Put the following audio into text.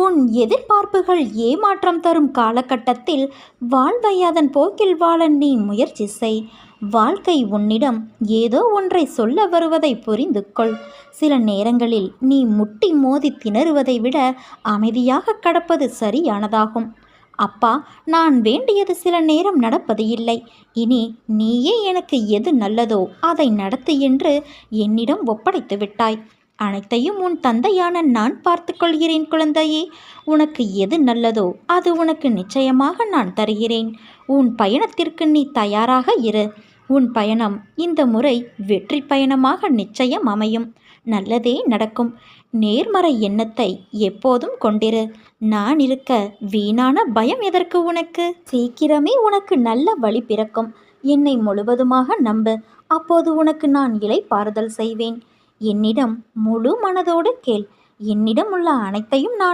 உன் எதிர்பார்ப்புகள் ஏமாற்றம் தரும் காலகட்டத்தில் வாழ்வை அதன் போக்கில் வாழ நீ முயற்சி செய். வாழ்க்கை உன்னிடம் ஏதோ ஒன்றை சொல்ல வருவதை புரிந்து கொள். சில நேரங்களில் நீ முட்டி மோதி திணறுவதை விட அமைதியாக கடப்பது சரியானதாகும். அப்பா, நான் வேண்டியது சில நேரம் நடப்பது இல்லை. இனி நீயே எனக்கு எது நல்லதோ அதை நடத்து என்று என்னிடம் ஒப்படைத்து விட்டாய். அனைத்தையும் உன் தந்தையான நான் பார்த்து கொள்கிறேன் குழந்தையே. உனக்கு எது நல்லதோ அது உனக்கு நிச்சயமாக நான் தருகிறேன். உன் பயணத்திற்கு நீ தயாராக இரு. உன் பயணம் இந்த முறை வெற்றி பயணமாக நிச்சயம் அமையும். நல்லதே நடக்கும். நேர்மறை எண்ணத்தை எப்போதும் கொண்டிரு. நான் இருக்க வீணான பயம் எதற்கு உனக்கு? சீக்கிரமே உனக்கு நல்ல வழி பிறக்கும். என்னை முழுவதுமாக நம்பு. அப்போது உனக்கு நான் இளைப்பாறுதல் செய்வேன். என்னிடம் முழு மனதோடு கேள். என்னிடம் உள்ள அனைத்தையும் நான்